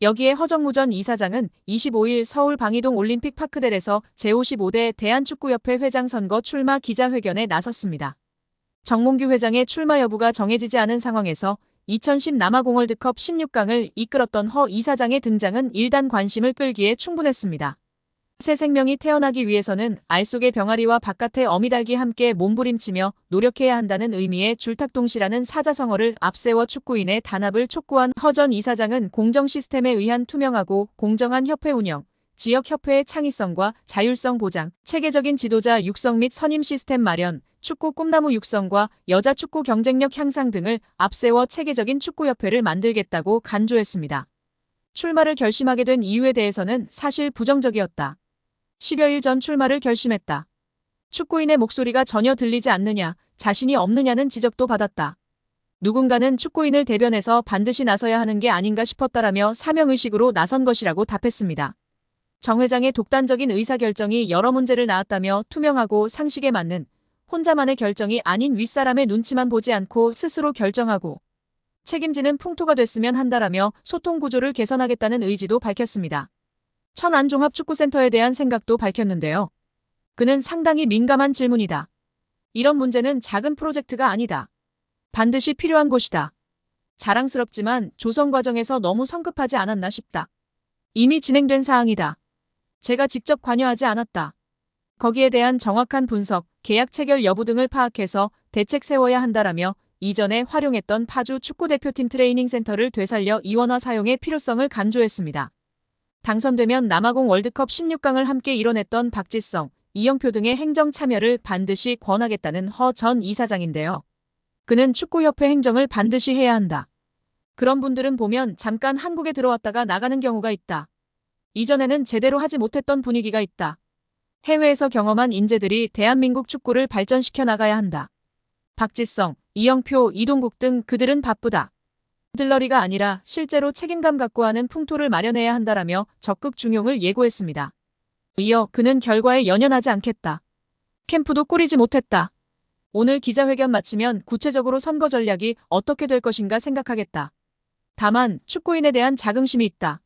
여기에 허정무 전 이사장은 25일 서울 방이동 올림픽 파크델에서 제55대 대한축구협회 회장 선거 출마 기자회견에 나섰습니다. 정몽규 회장의 출마 여부가 정해지지 않은 상황에서 2010 남아공 월드컵 16강을 이끌었던 허 이사장의 등장은 일단 관심을 끌기에 충분했습니다. 새 생명이 태어나기 위해서는 알 속의 병아리와 바깥의 어미닭이 함께 몸부림치며 노력해야 한다는 의미의 줄탁동시라는 사자성어를 앞세워 축구인의 단합을 촉구한 허 전 이사장은 공정 시스템에 의한 투명하고 공정한 협회 운영, 지역협회의 창의성과 자율성 보장, 체계적인 지도자 육성 및 선임 시스템 마련, 축구 꿈나무 육성과 여자 축구 경쟁력 향상 등을 앞세워 체계적인 축구협회를 만들겠다고 간주했습니다. 출마를 결심하게 된 이유에 대해서는 사실 부정적이었다. 10여일 전 출마를 결심했다. 축구인의 목소리가 전혀 들리지 않느냐, 자신이 없느냐는 지적도 받았다. 누군가는 축구인을 대변해서 반드시 나서야 하는 게 아닌가 싶었다라며 사명의식으로 나선 것이라고 답했습니다. 정 회장의 독단적인 의사결정이 여러 문제를 낳았다며 투명하고 상식에 맞는 혼자만의 결정이 아닌 윗사람의 눈치만 보지 않고 스스로 결정하고 책임지는 풍토가 됐으면 한다라며 소통 구조를 개선하겠다는 의지도 밝혔습니다. 천안종합축구센터에 대한 생각도 밝혔는데요. 그는 상당히 민감한 질문이다. 이런 문제는 작은 프로젝트가 아니다. 반드시 필요한 곳이다. 자랑스럽지만 조성 과정에서 너무 성급하지 않았나 싶다. 이미 진행된 사항이다. 제가 직접 관여하지 않았다. 거기에 대한 정확한 분석, 계약 체결 여부 등을 파악해서 대책 세워야 한다라며 이전에 활용했던 파주 축구대표팀 트레이닝 센터를 되살려 이원화 사용의 필요성을 강조했습니다. 당선되면 남아공 월드컵 16강을 함께 이뤄냈던 박지성, 이영표 등의 행정 참여를 반드시 권하겠다는 허 전 이사장인데요. 그는 축구협회 행정을 반드시 해야 한다. 그런 분들은 보면 잠깐 한국에 들어왔다가 나가는 경우가 있다. 이전에는 제대로 하지 못했던 분위기가 있다. 해외에서 경험한 인재들이 대한민국 축구를 발전시켜 나가야 한다. 박지성, 이영표, 이동국 등 그들은 바쁘다. 들러리가 아니라 실제로 책임감 갖고 하는 풍토를 마련해야 한다라며 적극 중용을 예고했습니다. 이어 그는 결과에 연연하지 않겠다. 캠프도 꾸리지 못했다. 오늘 기자회견 마치면 구체적으로 선거 전략이 어떻게 될 것인가 생각하겠다. 다만 축구인에 대한 자긍심이 있다.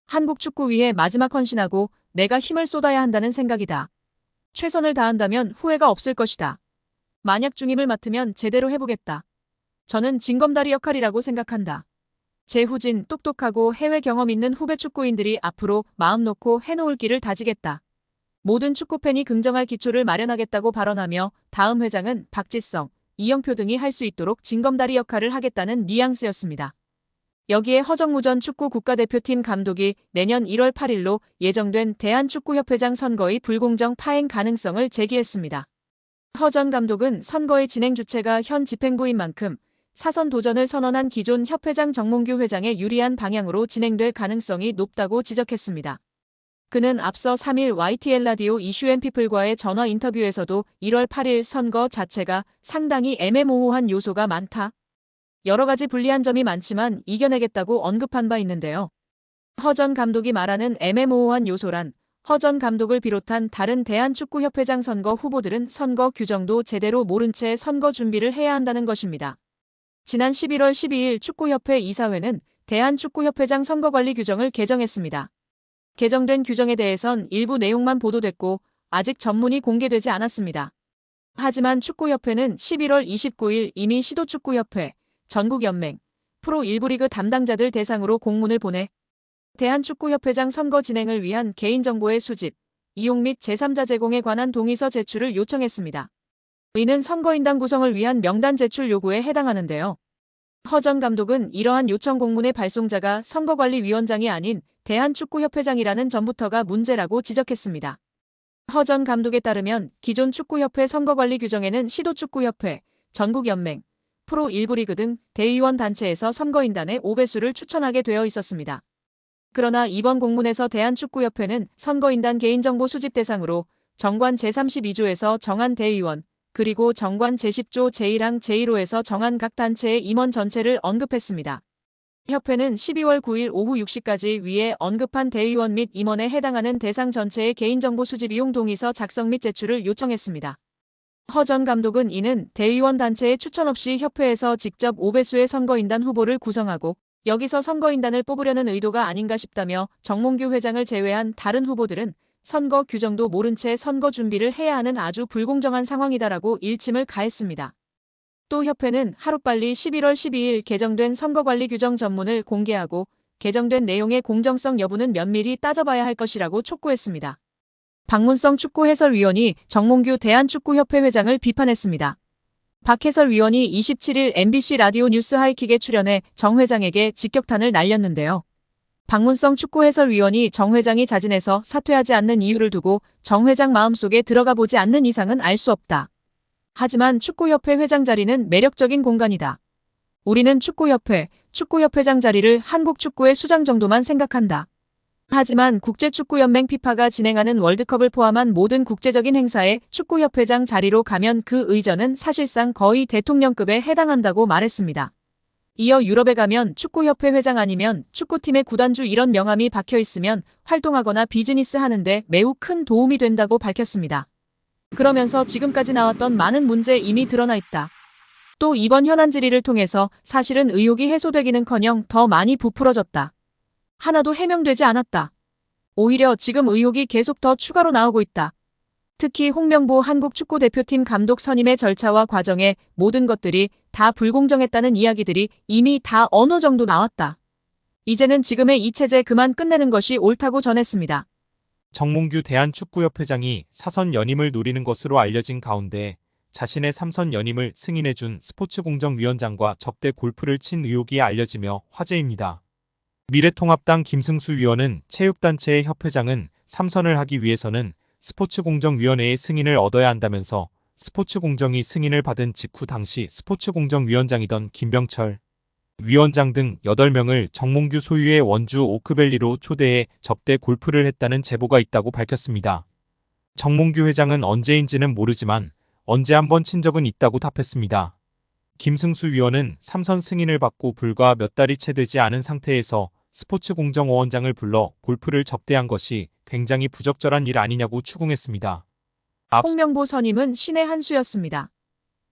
한국 축구 위에 마지막 헌신하고 내가 힘을 쏟아야 한다는 생각이다. 최선을 다한다면 후회가 없을 것이다. 만약 중임을 맡으면 제대로 해보겠다. 저는 징검다리 역할이라고 생각한다. 재후진, 똑똑하고 해외 경험 있는 후배 축구인들이 앞으로 마음 놓고 해놓을 길을 다지겠다. 모든 축구팬이 긍정할 기초를 마련하겠다고 발언하며 다음 회장은 박지성, 이영표 등이 할 수 있도록 징검다리 역할을 하겠다는 뉘앙스였습니다. 여기에 허정무 전 축구 국가대표팀 감독이 내년 1월 8일로 예정된 대한축구협회장 선거의 불공정 파행 가능성을 제기했습니다. 허 전 감독은 선거의 진행 주체가 현 집행부인 만큼 사선 도전을 선언한 기존 협회장 정몽규 회장에 유리한 방향으로 진행될 가능성이 높다고 지적했습니다. 그는 앞서 3일 YTN 라디오 이슈앤피플과의 전화 인터뷰에서도 1월 8일 선거 자체가 상당히 애매모호한 요소가 많다. 여러 가지 불리한 점이 많지만 이겨내겠다고 언급한 바 있는데요. 허 전 감독이 말하는 애매모호한 요소란 허 전 감독을 비롯한 다른 대한축구협회장 선거 후보들은 선거 규정도 제대로 모른 채 선거 준비를 해야 한다는 것입니다. 지난 11월 12일 축구협회 이사회는 대한축구협회장 선거관리 규정을 개정했습니다. 개정된 규정에 대해선 일부 내용만 보도됐고 아직 전문이 공개되지 않았습니다. 하지만 축구협회는 11월 29일 이미 시도축구협회, 전국연맹, 프로 1부 리그 담당자들 대상으로 공문을 보내 대한축구협회장 선거 진행을 위한 개인정보의 수집, 이용 및 제3자 제공에 관한 동의서 제출을 요청했습니다. 이는 선거인단 구성을 위한 명단 제출 요구에 해당하는데요. 허 전 감독은 이러한 요청 공문의 발송자가 선거관리위원장이 아닌 대한축구협회장이라는 점부터가 문제라고 지적했습니다. 허 전 감독에 따르면 기존 축구협회 선거관리 규정에는 시도축구협회, 전국연맹, 프로 1부 리그 등 대의원 단체에서 선거인단의 5배수를 추천하게 되어 있었습니다. 그러나 이번 공문에서 대한축구협회는 선거인단 개인정보 수집 대상으로 정관 제32조에서 정한 대의원, 그리고 정관 제10조 제1항 제1호에서 정한 각 단체의 임원 전체를 언급했습니다. 협회는 12월 9일 오후 6시까지 위에 언급한 대의원 및 임원에 해당하는 대상 전체의 개인정보 수집 이용 동의서 작성 및 제출을 요청했습니다. 허 전 감독은 이는 대의원 단체의 추천 없이 협회에서 직접 5배수의 선거인단 후보를 구성하고 여기서 선거인단을 뽑으려는 의도가 아닌가 싶다며 정몽규 회장을 제외한 다른 후보들은 선거 규정도 모른 채 선거 준비를 해야 하는 아주 불공정한 상황이다라고 일침을 가했습니다. 또 협회는 하루빨리 11월 12일 개정된 선거관리 규정 전문을 공개하고 개정된 내용의 공정성 여부는 면밀히 따져봐야 할 것이라고 촉구했습니다. 박문성 축구해설위원이 정몽규 대한축구협회 회장을 비판했습니다. 박 해설위원이 27일 MBC 라디오 뉴스 하이킥에 출연해 정 회장에게 직격탄을 날렸는데요. 박문성 축구해설위원이 정 회장이 자진해서 사퇴하지 않는 이유를 두고 정 회장 마음속에 들어가 보지 않는 이상은 알 수 없다. 하지만 축구협회 회장 자리는 매력적인 공간이다. 우리는 축구협회장 자리를 한국 축구의 수장 정도만 생각한다. 하지만 국제축구연맹 피파가 진행하는 월드컵을 포함한 모든 국제적인 행사에 축구협회장 자리로 가면 그 의전은 사실상 거의 대통령급에 해당한다고 말했습니다. 이어 유럽에 가면 축구협회 회장 아니면 축구팀의 구단주 이런 명함이 박혀 있으면 활동하거나 비즈니스 하는데 매우 큰 도움이 된다고 밝혔습니다. 그러면서 지금까지 나왔던 많은 문제 이미 드러나 있다. 또 이번 현안 질의를 통해서 사실은 의혹이 해소되기는커녕 더 많이 부풀어졌다. 하나도 해명되지 않았다. 오히려 지금 의혹이 계속 더 추가로 나오고 있다. 특히 홍명보 한국축구대표팀 감독 선임의 절차와 과정에 모든 것들이 다 불공정했다는 이야기들이 이미 다 어느 정도 나왔다. 이제는 지금의 이 체제 그만 끝내는 것이 옳다고 전했습니다. 정몽규 대한축구협회장이 사선 연임을 노리는 것으로 알려진 가운데 자신의 3선 연임을 승인해준 스포츠공정위원장과 접대 골프를 친 의혹이 알려지며 화제입니다. 미래통합당 김승수 위원은 체육단체의 협회장은 3선을 하기 위해서는 스포츠공정위원회의 승인을 얻어야 한다면서 스포츠공정이 승인을 받은 직후 당시 스포츠공정위원장이던 김병철 위원장 등 8명을 정몽규 소유의 원주 오크밸리로 초대해 접대 골프를 했다는 제보가 있다고 밝혔습니다. 정몽규 회장은 언제인지는 모르지만 언제 한번 친 적은 있다고 답했습니다. 김승수 위원은 3선 승인을 받고 불과 몇 달이 채 되지 않은 상태에서 스포츠공정위원장을 불러 골프를 접대한 것이 굉장히 부적절한 일 아니냐고 추궁했습니다. 홍명보 선임은 신의 한 수였습니다.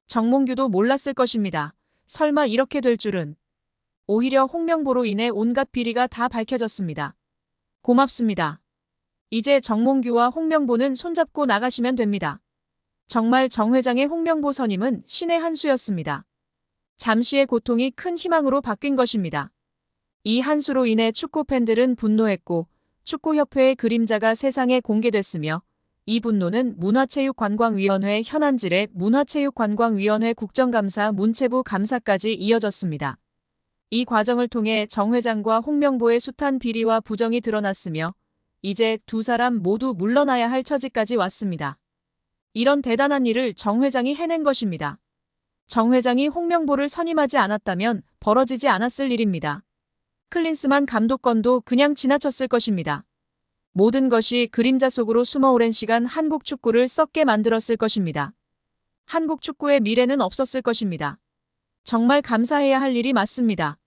정몽규도 몰랐을 것입니다. 설마 이렇게 될 줄은. 오히려 홍명보로 인해 온갖 비리가 다 밝혀졌습니다. 고맙습니다. 이제 정몽규와 홍명보는 손잡고 나가시면 됩니다. 정말 정 회장의 홍명보 선임은 신의 한 수였습니다. 잠시의 고통이 큰 희망으로 바뀐 것입니다. 이 한 수로 인해 축구 팬들은 분노했고 축구협회의 그림자가 세상에 공개됐으며 이 분노는 문화체육관광위원회 현안질에 문화체육관광위원회 국정감사 문체부 감사까지 이어졌습니다. 이 과정을 통해 정 회장과 홍명보의 숱한 비리와 부정이 드러났으며 이제 두 사람 모두 물러나야 할 처지까지 왔습니다. 이런 대단한 일을 정 회장이 해낸 것입니다. 정 회장이 홍명보를 선임하지 않았다면 벌어지지 않았을 일입니다. 클린스만 감독권도 그냥 지나쳤을 것입니다. 모든 것이 그림자 속으로 숨어 오랜 시간 한국 축구를 썩게 만들었을 것입니다. 한국 축구의 미래는 없었을 것입니다. 정말 감사해야 할 일이 맞습니다.